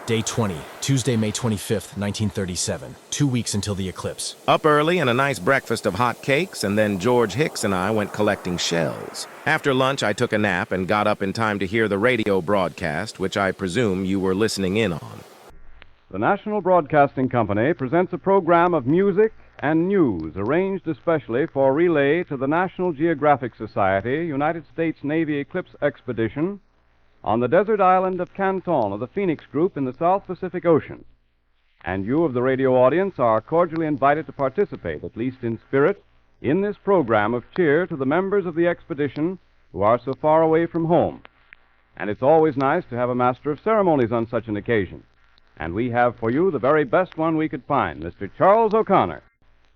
Day 20, Tuesday, May 25th, 1937. 2 weeks until the eclipse. Up early and a nice breakfast of hot cakes, and then George Hicks and I went collecting shells. After lunch, I took a nap and got up in time to hear the radio broadcast, which I presume you were listening in on. The National Broadcasting Company presents a program of music and news arranged especially for relay to the National Geographic Society, United States Navy Eclipse Expedition, on the desert island of Canton of the Phoenix Group in the South Pacific Ocean. And you of the radio audience are cordially invited to participate, at least in spirit, in this program of cheer to the members of the expedition who are so far away from home. And it's always nice to have a master of ceremonies on such an occasion. And we have for you the very best one we could find, Mr. Charles O'Connor.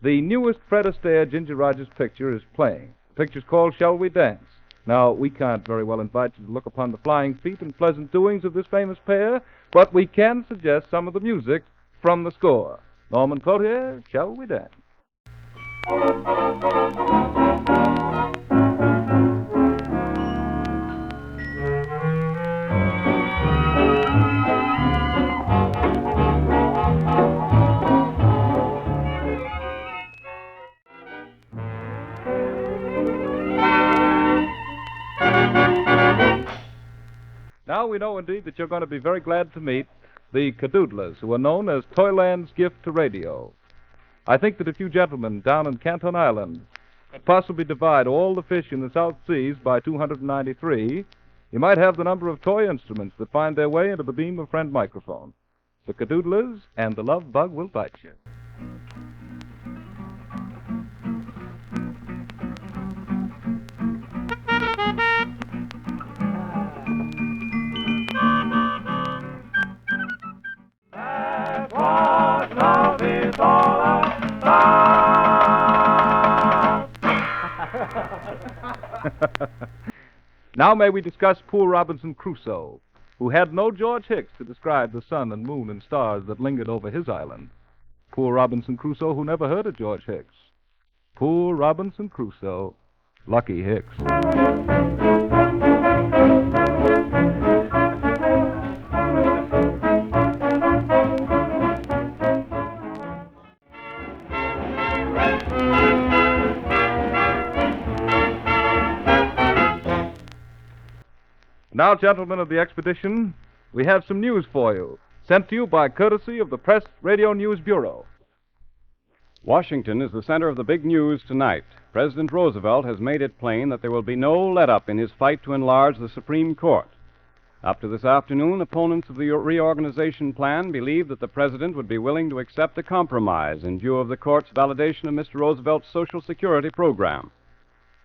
The newest Fred Astaire Ginger Rogers picture is playing. The picture's called Shall We Dance? Now, we can't very well invite you to look upon the flying feet and pleasant doings of this famous pair, but we can suggest some of the music from the score. Norman Cloutier, Shall We Dance? Now we know, indeed, that you're going to be very glad to meet the Cadoodlers, who are known as Toyland's gift to radio. I think that if you gentlemen down in Canton Island could possibly divide all the fish in the South Seas by 293, you might have the number of toy instruments that find their way into the beam of friend microphone. The Cadoodlers and the Love Bug Will Bite You. Now may we discuss poor Robinson Crusoe, who had no George Hicks to describe the sun and moon and stars that lingered over his island. Poor Robinson Crusoe, who never heard of George Hicks. Poor Robinson Crusoe, Lucky Hicks. Now, gentlemen of the expedition, we have some news for you, sent to you by courtesy of the Press Radio News Bureau. Washington is the center of the big news tonight. President Roosevelt has made it plain that there will be no let-up in his fight to enlarge the Supreme Court. Up to this afternoon, opponents of the reorganization plan believed that the president would be willing to accept a compromise in view of the court's validation of Mr. Roosevelt's Social Security program.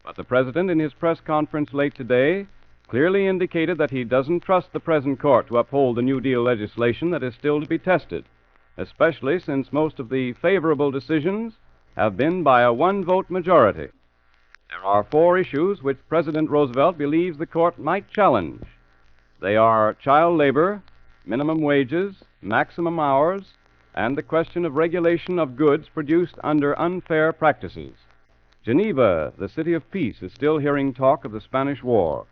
But the president, in his press conference late today, clearly indicated that he doesn't trust the present court to uphold the New Deal legislation that is still to be tested, especially since most of the favorable decisions have been by a one-vote majority. There are 4 issues which President Roosevelt believes the court might challenge. They are child labor, minimum wages, maximum hours, and the question of regulation of goods produced under unfair practices. Geneva, the city of peace, is still hearing talk of the Spanish War.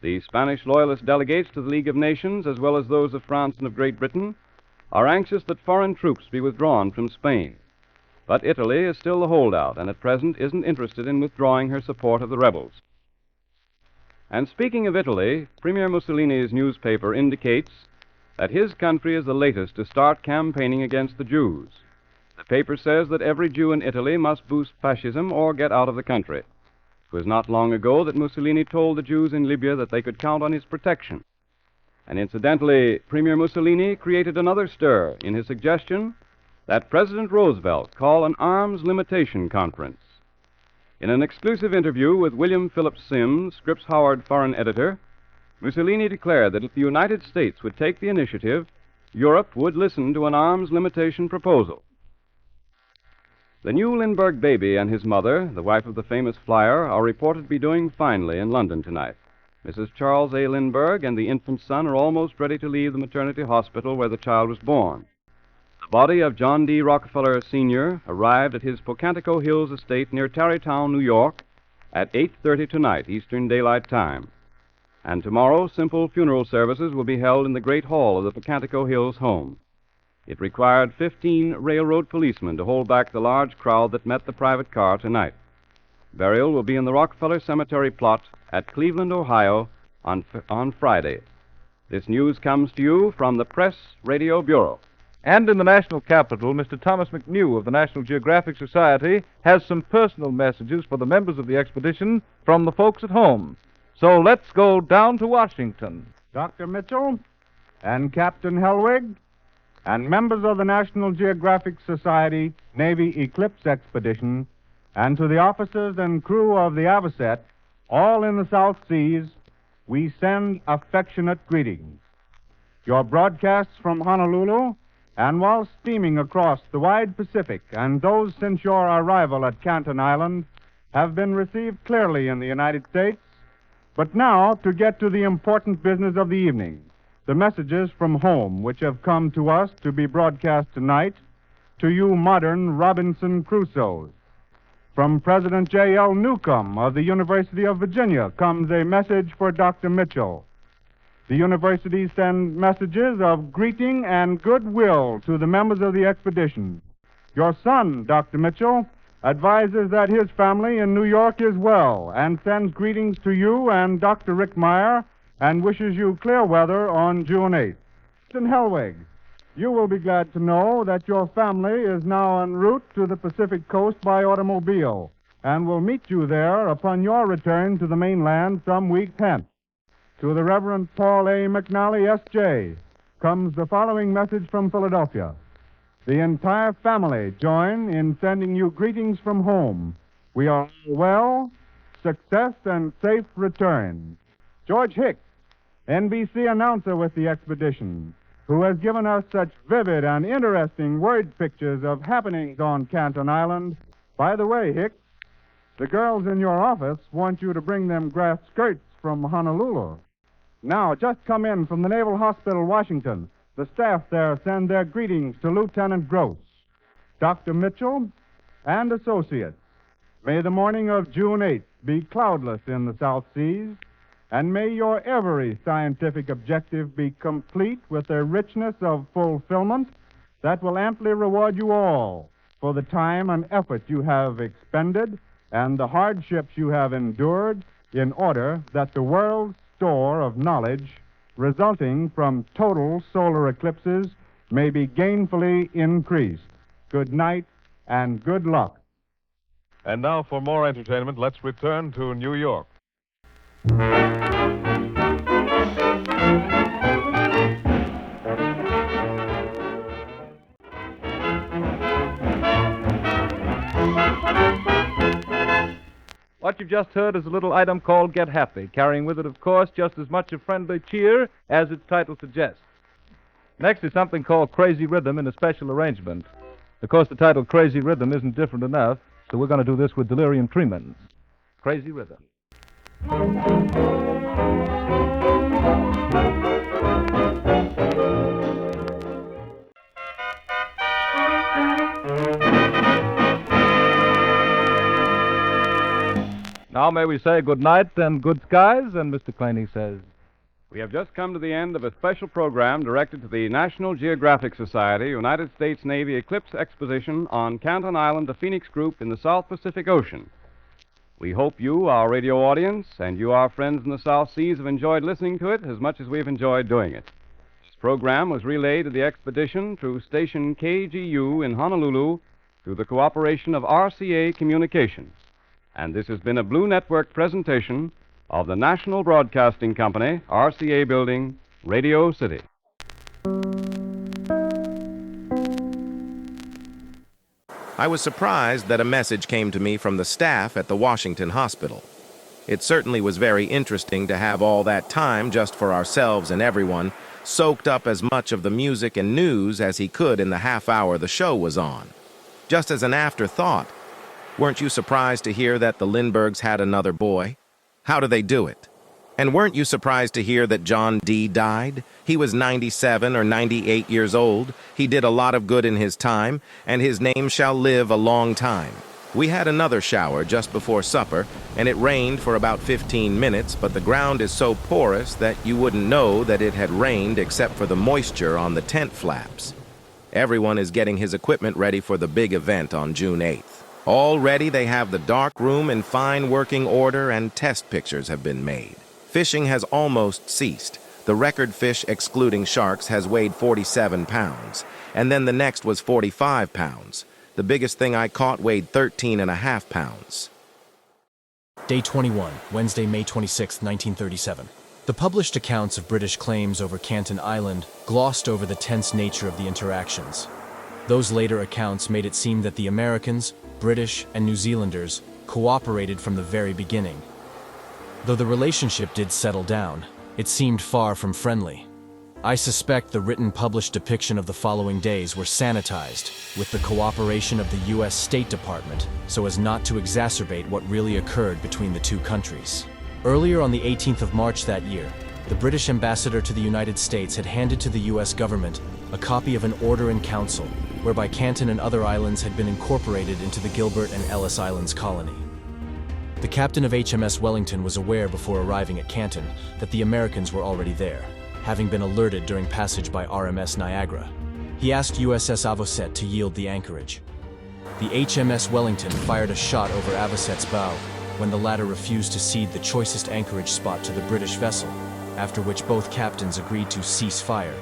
The Spanish loyalist delegates to the League of Nations, as well as those of France and of Great Britain, are anxious that foreign troops be withdrawn from Spain. But Italy is still the holdout, and at present isn't interested in withdrawing her support of the rebels. And speaking of Italy, Premier Mussolini's newspaper indicates that his country is the latest to start campaigning against the Jews. The paper says that every Jew in Italy must boost fascism or get out of the country. It was not long ago that Mussolini told the Jews in Libya that they could count on his protection. And incidentally, Premier Mussolini created another stir in his suggestion that President Roosevelt call an arms limitation conference. In an exclusive interview with William Phillips Sims, Scripps Howard foreign editor, Mussolini declared that if the United States would take the initiative, Europe would listen to an arms limitation proposal. The new Lindbergh baby and his mother, the wife of the famous flyer, are reported to be doing finely in London tonight. Mrs. Charles A. Lindbergh and the infant son are almost ready to leave the maternity hospital where the child was born. The body of John D. Rockefeller, Sr. arrived at his Pocantico Hills estate near Tarrytown, New York, at 8:30 tonight, Eastern Daylight Time. And tomorrow, simple funeral services will be held in the great hall of the Pocantico Hills home. It required 15 railroad policemen to hold back the large crowd that met the private car tonight. Burial will be in the Rockefeller Cemetery plot at Cleveland, Ohio, on Friday. This news comes to you from the Press Radio Bureau. And in the national capital, Mr. Thomas McNew of the National Geographic Society has some personal messages for the members of the expedition from the folks at home. So let's go down to Washington. Dr. Mitchell and Captain Helwig and members of the National Geographic Society Navy Eclipse Expedition, and to the officers and crew of the Avocet, all in the South Seas, we send affectionate greetings. Your broadcasts from Honolulu and while steaming across the wide Pacific, and those since your arrival at Canton Island, have been received clearly in the United States. But now, to get to the important business of the evening, the messages from home which have come to us to be broadcast tonight, to you modern Robinson Crusoes. From President J.L. Newcomb of the University of Virginia comes a message for Dr. Mitchell. The university sends messages of greeting and goodwill to the members of the expedition. Your son, Dr. Mitchell, advises that his family in New York is well and sends greetings to you and Dr. Rickmeyer and wishes you clear weather on June 8th. Captain Helwig, you will be glad to know that your family is now en route to the Pacific coast by automobile and will meet you there upon your return to the mainland some weeks hence. To the Reverend Paul A. McNally, S.J., comes the following message from Philadelphia. The entire family join in sending you greetings from home. We are well, success, and safe return. George Hicks, NBC announcer with the expedition, who has given us such vivid and interesting word pictures of happenings on Canton Island. By the way, Hicks, the girls in your office want you to bring them grass skirts from Honolulu. Now, just come in from the Naval Hospital, Washington. The staff there send their greetings to Lieutenant Gross, Dr. Mitchell, and associates. May the morning of June 8th be cloudless in the South Seas, and may your every scientific objective be complete with a richness of fulfillment that will amply reward you all for the time and effort you have expended and the hardships you have endured in order that the world's store of knowledge resulting from total solar eclipses may be gainfully increased. Good night and good luck. And now for more entertainment, let's return to New York. What you've just heard is a little item called Get Happy, carrying with it, of course, just as much of friendly cheer as its title suggests. Next is something called Crazy Rhythm in a special arrangement. Of course, the title Crazy Rhythm isn't different enough, so we're going to do this with Delirium Tremens. Crazy Rhythm. Now may we say good night and good skies, and Mr. Claney says... We have just come to the end of a special program directed to the National Geographic Society United States Navy Eclipse Exposition on Canton Island, the Phoenix Group in the South Pacific Ocean. We hope you, our radio audience, and you, our friends in the South Seas, have enjoyed listening to it as much as we've enjoyed doing it. This program was relayed to the expedition through station KGU in Honolulu through the cooperation of RCA Communications. And this has been a Blue Network presentation of the National Broadcasting Company, RCA Building, Radio City. I was surprised that a message came to me from the staff at the Washington Hospital. It certainly was very interesting to have all that time just for ourselves and everyone, soaked up as much of the music and news as he could in the half hour the show was on. Just as an afterthought, weren't you surprised to hear that the Lindberghs had another boy? How do they do it? And weren't you surprised to hear that John D. died? He was 97 or 98 years old. He did a lot of good in his time, and his name shall live a long time. We had another shower just before supper, and it rained for about 15 minutes, but the ground is so porous that you wouldn't know that it had rained except for the moisture on the tent flaps. Everyone is getting his equipment ready for the big event on June 8th. Already they have the dark room in fine working order and test pictures have been made. Fishing has almost ceased. The record fish excluding sharks has weighed 47 pounds, and then the next was 45 pounds. The biggest thing I caught weighed 13.5 pounds. Day 21, Wednesday, May 26, 1937. The published accounts of British claims over Canton Island glossed over the tense nature of the interactions. Those later accounts made it seem that the Americans, British, and New Zealanders cooperated from the very beginning. Though the relationship did settle down, it seemed far from friendly. I suspect the written published depiction of the following days were sanitized with the cooperation of the U.S. State Department so as not to exacerbate what really occurred between the two countries. Earlier on the 18th of March that year, the British ambassador to the United States had handed to the U.S. government a copy of an order in council whereby Canton and other islands had been incorporated into the Gilbert and Ellis Islands colony. The captain of HMS Wellington was aware before arriving at Canton that the Americans were already there, having been alerted during passage by RMS Niagara. He asked USS Avocet to yield the anchorage. The HMS Wellington fired a shot over Avocet's bow when the latter refused to cede the choicest anchorage spot to the British vessel, after which both captains agreed to cease fire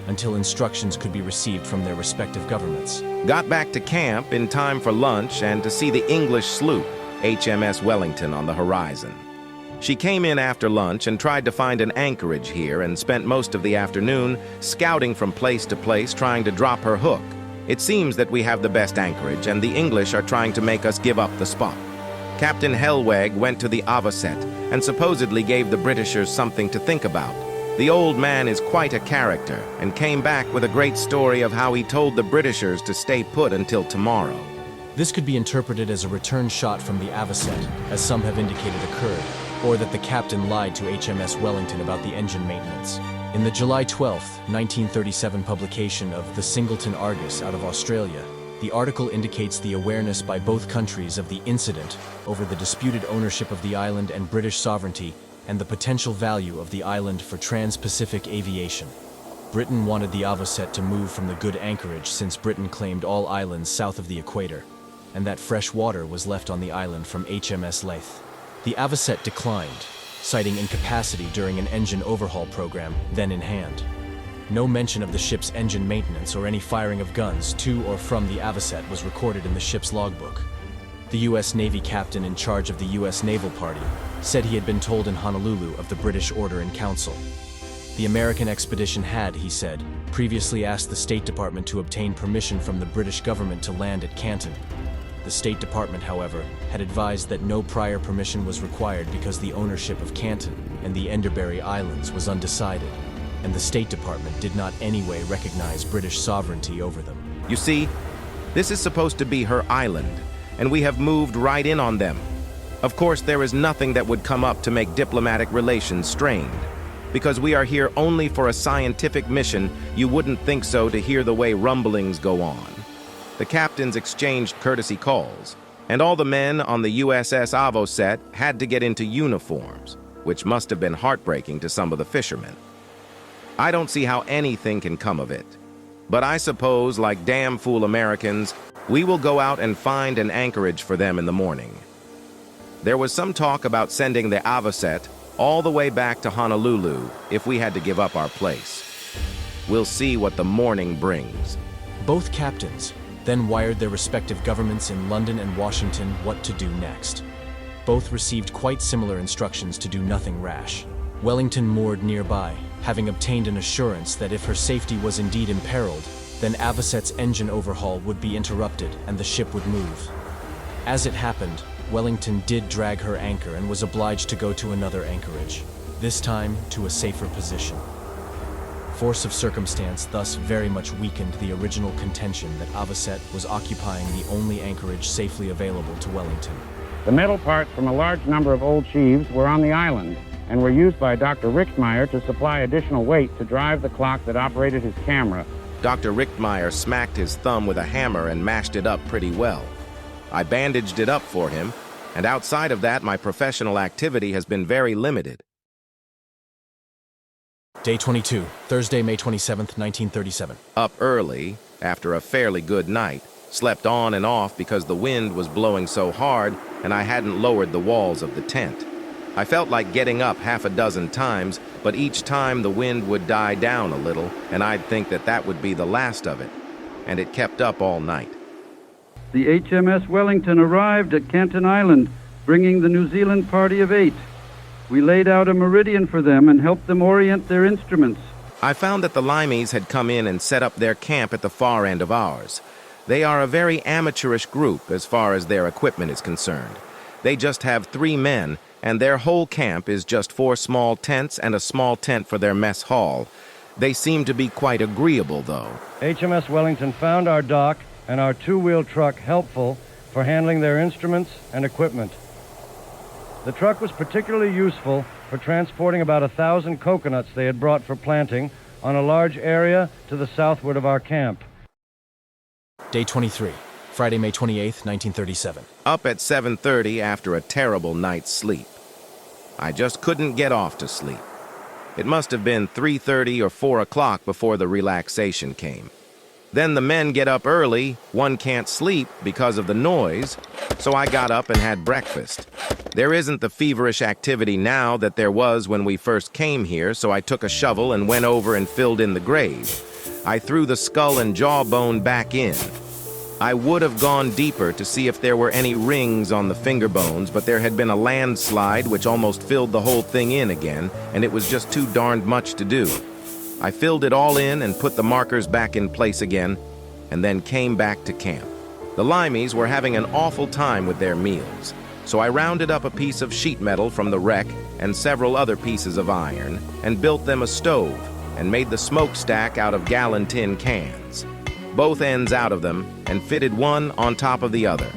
until instructions could be received from their respective governments. Got back to camp in time for lunch and to see the English sloop, HMS Wellington, on the horizon. She came in after lunch and tried to find an anchorage here and spent most of the afternoon scouting from place to place trying to drop her hook. It seems that we have the best anchorage and the English are trying to make us give up the spot. Captain Helweg went to the Avocet and supposedly gave the Britishers something to think about. The old man is quite a character and came back with a great story of how he told the Britishers to stay put until tomorrow. This could be interpreted as a return shot from the Avocet, as some have indicated occurred, or that the captain lied to HMS Wellington about the engine maintenance. In the July 12, 1937 publication of The Singleton Argus out of Australia, the article indicates the awareness by both countries of the incident over the disputed ownership of the island and British sovereignty and the potential value of the island for trans-Pacific aviation. Britain wanted the Avocet to move from the good anchorage since Britain claimed all islands south of the equator, and that fresh water was left on the island from HMS Leith. The Avocet declined, citing incapacity during an engine overhaul program then in hand. No mention of the ship's engine maintenance or any firing of guns to or from the Avocet was recorded in the ship's logbook. The U.S. Navy captain in charge of the U.S. Naval Party said he had been told in Honolulu of the British order in council. The American expedition had, he said, previously asked the State Department to obtain permission from the British government to land at Canton. The State Department, however, had advised that no prior permission was required because the ownership of Canton and the Enderbury Islands was undecided, and the State Department did not anyway recognize British sovereignty over them. You see, this is supposed to be her island, and we have moved right in on them. Of course, there is nothing that would come up to make diplomatic relations strained. Because we are here only for a scientific mission, you wouldn't think so to hear the way rumblings go on. The captains exchanged courtesy calls, and all the men on the USS Avocet had to get into uniforms, which must have been heartbreaking to some of the fishermen. I don't see how anything can come of it, but I suppose, like damn fool Americans, we will go out and find an anchorage for them in the morning. There was some talk about sending the Avocet all the way back to Honolulu if we had to give up our place. We'll see what the morning brings. Both captains then wired their respective governments in London and Washington what to do next. Both received quite similar instructions to do nothing rash. Wellington moored nearby, having obtained an assurance that if her safety was indeed imperiled, then Avocet's engine overhaul would be interrupted and the ship would move. As it happened, Wellington did drag her anchor and was obliged to go to another anchorage, this time to a safer position. Force of circumstance thus very much weakened the original contention that Avocet was occupying the only anchorage safely available to Wellington. The metal parts from a large number of old sheaves were on the island and were used by Dr. Richtmeyer to supply additional weight to drive the clock that operated his camera. Dr. Richtmeyer smacked his thumb with a hammer and mashed it up pretty well. I bandaged it up for him, and outside of that, my professional activity has been very limited. Day 22, Thursday, May 27th, 1937. Up early, after a fairly good night, slept on and off because the wind was blowing so hard and I hadn't lowered the walls of the tent. I felt like getting up half a dozen times, but each time the wind would die down a little, and I'd think that that would be the last of it. And it kept up all night. The HMS Wellington arrived at Canton Island, bringing the New Zealand party of 8. We laid out a meridian for them and helped them orient their instruments. I found that the Limeys had come in and set up their camp at the far end of ours. They are a very amateurish group as far as their equipment is concerned. They just have 3 men, and their whole camp is just 4 small tents and a small tent for their mess hall. They seem to be quite agreeable, though. HMS Wellington found our dock and our 2-wheel truck helpful for handling their instruments and equipment. The truck was particularly useful for transporting about 1,000 coconuts they had brought for planting on a large area to the southward of our camp. Day 23, Friday, May 28th, 1937. Up at 7:30 after a terrible night's sleep. I just couldn't get off to sleep. It must have been 3:30 or 4 o'clock before the relaxation came. Then the men get up early, one can't sleep because of the noise, so I got up and had breakfast. There isn't the feverish activity now that there was when we first came here, so I took a shovel and went over and filled in the grave. I threw the skull and jawbone back in. I would have gone deeper to see if there were any rings on the finger bones, but there had been a landslide which almost filled the whole thing in again, and it was just too darned much to do. I filled it all in and put the markers back in place again, and then came back to camp. The Limeys were having an awful time with their meals, so I rounded up a piece of sheet metal from the wreck and several other pieces of iron, and built them a stove, and made the smokestack out of gallon tin cans. Both ends out of them, and fitted one on top of the other,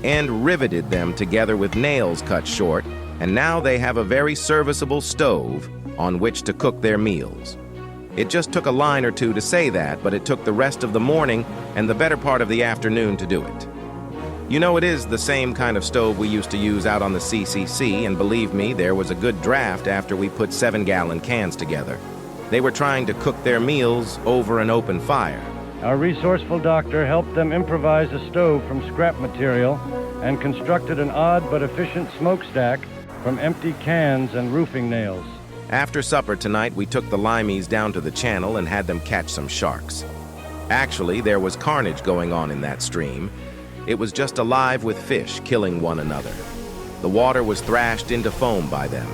and riveted them together with nails cut short, and now they have a very serviceable stove on which to cook their meals. It just took a line or two to say that, but it took the rest of the morning and the better part of the afternoon to do it. You know, it is the same kind of stove we used to use out on the CCC, and believe me, there was a good draft after we put 7-gallon cans together. They were trying to cook their meals over an open fire. Our resourceful doctor helped them improvise a stove from scrap material and constructed an odd but efficient smokestack from empty cans and roofing nails. After supper tonight, we took the Limeys down to the channel and had them catch some sharks. Actually, there was carnage going on in that stream. It was just alive with fish killing one another. The water was thrashed into foam by them.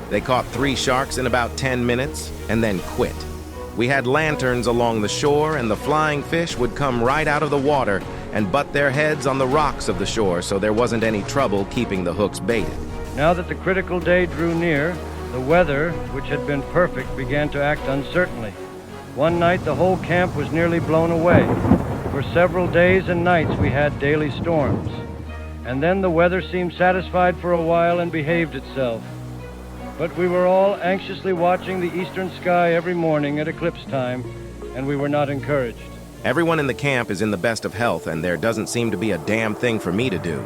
They caught 3 sharks in about 10 minutes and then quit. We had lanterns along the shore, and the flying fish would come right out of the water and butt their heads on the rocks of the shore, so there wasn't any trouble keeping the hooks baited. Now that the critical day drew near, the weather, which had been perfect, began to act uncertainly. One night the whole camp was nearly blown away. For several days and nights we had daily storms. And then the weather seemed satisfied for a while and behaved itself. But we were all anxiously watching the eastern sky every morning at eclipse time, and we were not encouraged. Everyone in the camp is in the best of health, and there doesn't seem to be a damn thing for me to do.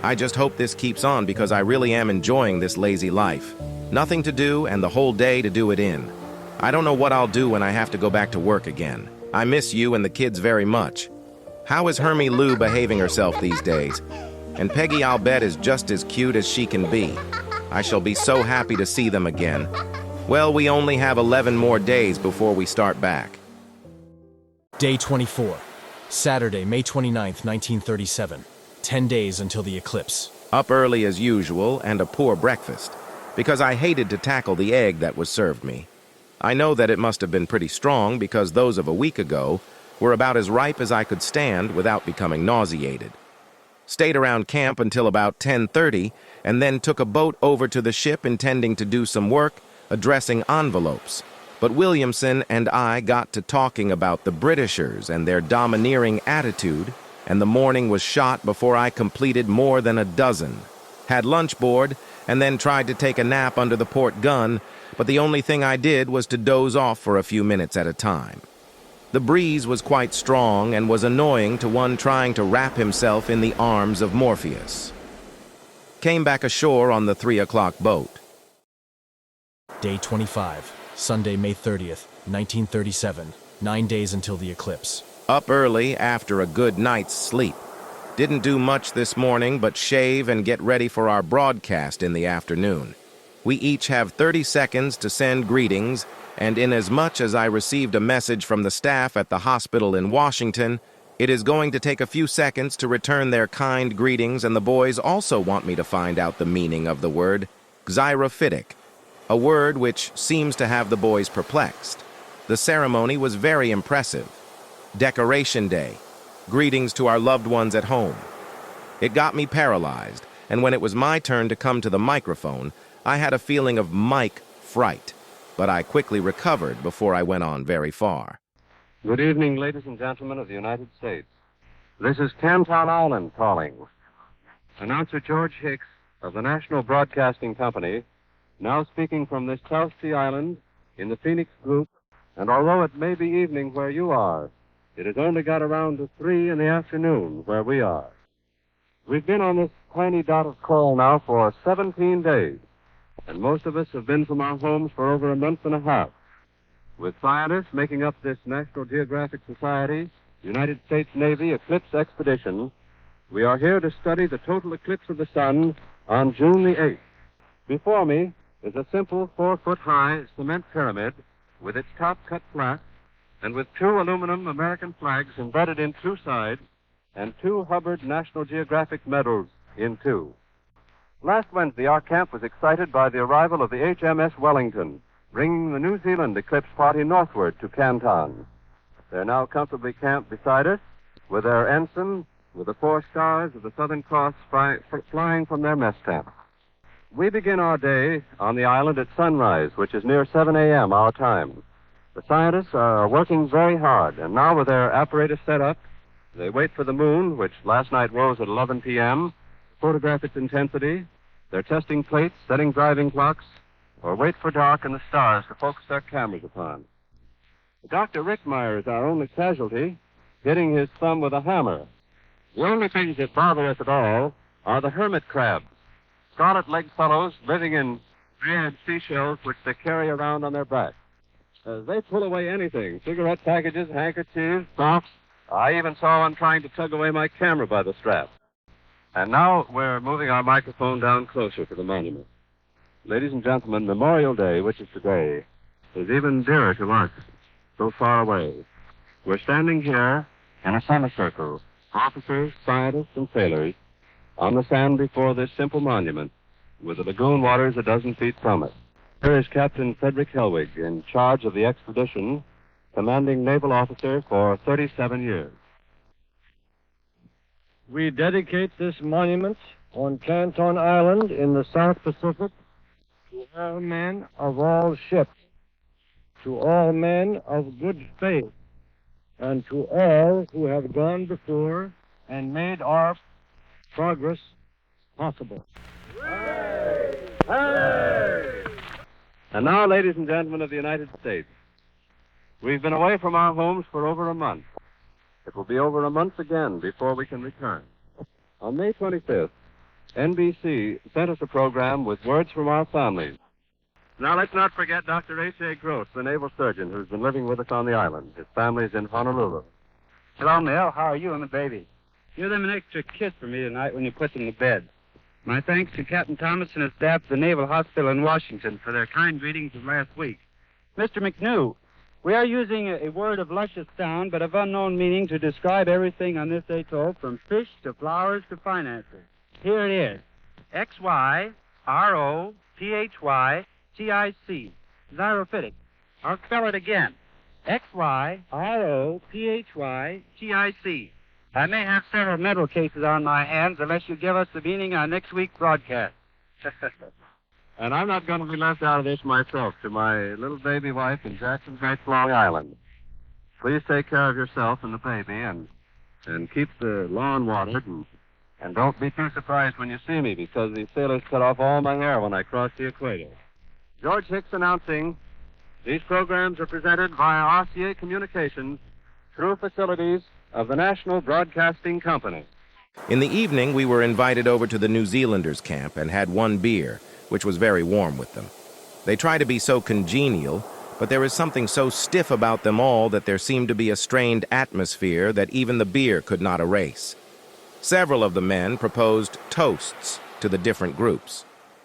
I just hope this keeps on because I really am enjoying this lazy life. Nothing to do and the whole day to do it in. I don't know what I'll do when I have to go back to work again. I miss you and the kids very much. How is Hermie Lou behaving herself these days? And Peggy, I'll bet, is just as cute as she can be. I shall be so happy to see them again. Well, we only have 11 more days before we start back. Day 24, Saturday, May 29th, 1937. 10 days until the eclipse. Up early as usual and a poor breakfast, because I hated to tackle the egg that was served me. I know that it must have been pretty strong because those of a week ago were about as ripe as I could stand without becoming nauseated. Stayed around camp until about 10:30 and then took a boat over to the ship intending to do some work addressing envelopes. But Williamson and I got to talking about the Britishers and their domineering attitude, and the morning was shot before I completed more than a dozen. Had lunch board, and then tried to take a nap under the port gun, but the only thing I did was to doze off for a few minutes at a time. The breeze was quite strong and was annoying to one trying to wrap himself in the arms of Morpheus. Came back ashore on the 3 o'clock boat. Day 25, Sunday, May 30th, 1937, 9 days until the eclipse. Up early after a good night's sleep. Didn't do much this morning but shave and get ready for our broadcast in the afternoon. We each have 30 seconds to send greetings, and inasmuch as I received a message from the staff at the hospital in Washington, it is going to take a few seconds to return their kind greetings, and the boys also want me to find out the meaning of the word xyrophytic, a word which seems to have the boys perplexed. The ceremony was very impressive. Decoration Day. Greetings to our loved ones at home. It got me paralyzed, and when it was my turn to come to the microphone, I had a feeling of mic fright, but I quickly recovered before I went on very far. Good evening, ladies and gentlemen of the United States. This is Canton Island calling. Announcer George Hicks of the National Broadcasting Company, now speaking from this South Sea Island in the Phoenix Group, and although it may be evening where you are, it has only got around to 3 in the afternoon where we are. We've been on this tiny dot of coal now for 17 days, and most of us have been from our homes for over a month and a half. With scientists making up this National Geographic Society, United States Navy Eclipse Expedition, we are here to study the total eclipse of the sun on June the 8th. Before me is a simple 4-foot-high cement pyramid with its top cut flat and with 2 aluminum American flags embedded in 2 sides and 2 Hubbard National Geographic medals in 2. Last Wednesday, our camp was excited by the arrival of the HMS Wellington, bringing the New Zealand eclipse party northward to Canton. They're now comfortably camped beside us, with their ensign, with the 4 stars of the Southern Cross flying from their mess tent. We begin our day on the island at sunrise, which is near 7 a.m. our time. The scientists are working very hard, and now with their apparatus set up, they wait for the moon, which last night rose at 11 p.m., photograph its intensity. They're testing plates, setting driving clocks, or wait for dark and the stars to focus their cameras upon. Dr. Rickmeyer is our only casualty, hitting his thumb with a hammer. The only things that bother us at all are the hermit crabs, scarlet-legged fellows living in red seashells which they carry around on their backs. They pull away anything, cigarette packages, handkerchiefs, socks. I even saw one trying to tug away my camera by the strap. And now we're moving our microphone down closer to the monument. Ladies and gentlemen, Memorial Day, which is today, is even dearer to us, so far away. We're standing here in a semicircle, officers, scientists, and sailors, on the sand before this simple monument, with the lagoon waters a dozen feet from it. Here is Captain Frederick Helwig, in charge of the expedition, commanding naval officer for 37 years. We dedicate this monument on Canton Island in the South Pacific to all men of all ships, to all men of good faith, and to all who have gone before and made our progress possible. Hooray! Hooray! And now, ladies and gentlemen of the United States, we've been away from our homes for over a month. It will be over a month again before we can return. On May 25th, NBC sent us a program with words from our families. Now, let's not forget Dr. A.J. Gross, the naval surgeon who's been living with us on the island. His family's in Honolulu. Hello, Mel. How are you and the baby? Give them an extra kiss for me tonight when you put them to bed. My thanks to Captain Thomas and his staff at the Naval Hospital in Washington for their kind greetings of last week. Mr. McNew, we are using a word of luscious sound but of unknown meaning to describe everything on this atoll, from fish to flowers to finances. Here it is. Xyrophytic. Xyrophytic. I'll spell it again. Xyrophytic. I may have several mental cases on my hands unless you give us the meaning on next week's broadcast. And I'm not going to be left out of this myself. To my little baby wife in Jackson's Great Long Island, please take care of yourself and the baby, and keep the lawn watered, and don't be too surprised when you see me, because the sailors cut off all my hair when I crossed the equator. George Hicks announcing. These programs are presented via RCA Communications through facilities of the National Broadcasting Company. In the evening, we were invited over to the New Zealanders' camp and had one beer, which was very warm with them. They try to be so congenial, but there is something so stiff about them all that there seemed to be a strained atmosphere that even the beer could not erase. Several of the men proposed toasts to the different groups,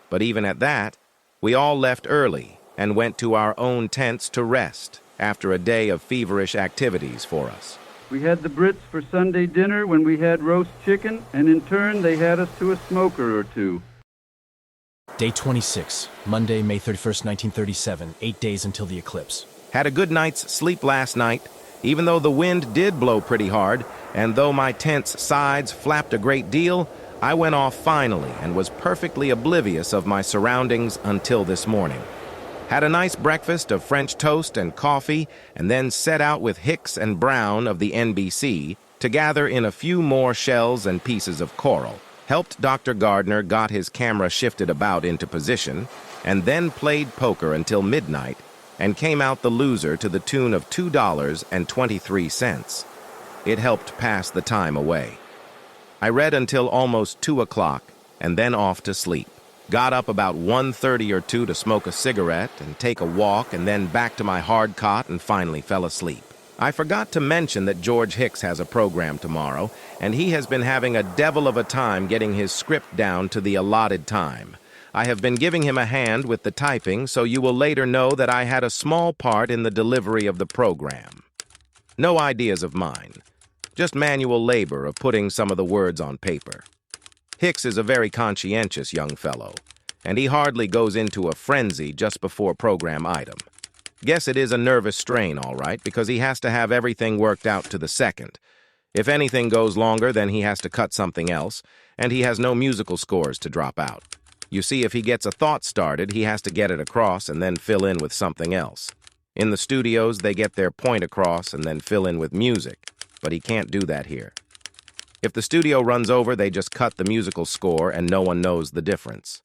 but even at that, we all left early and went to our own tents to rest after a day of feverish activities for us. We had the Brits for Sunday dinner when we had roast chicken, and in turn they had us to a smoker or two. Day 26, Monday, May 31st, 1937, 8 days until the eclipse. Had a good night's sleep last night, even though the wind did blow pretty hard, and though my tent's sides flapped a great deal, I went off finally and was perfectly oblivious of my surroundings until this morning. Had a nice breakfast of French toast and coffee, and then set out with Hicks and Brown of the NBC to gather in a few more shells and pieces of coral. Helped Dr. Gardner got his camera shifted about into position, and then played poker until midnight, and came out the loser to the tune of $2.23. It helped pass the time away. I read until almost 2 o'clock, and then off to sleep. Got up about 1:30 or 2 to smoke a cigarette and take a walk, and then back to my hard cot and finally fell asleep. I forgot to mention that George Hicks has a program tomorrow, and he has been having a devil of a time getting his script down to the allotted time. I have been giving him a hand with the typing, so you will later know that I had a small part in the delivery of the program. No ideas of mine, just manual labor of putting some of the words on paper. Hicks is a very conscientious young fellow, and he hardly goes into a frenzy just before program item. Guess it is a nervous strain, all right, because he has to have everything worked out to the second. If anything goes longer, then he has to cut something else, and he has no musical scores to drop out. You see, if he gets a thought started, he has to get it across and then fill in with something else. In the studios, they get their point across and then fill in with music, but he can't do that here. If the studio runs over, they just cut the musical score and no one knows the difference.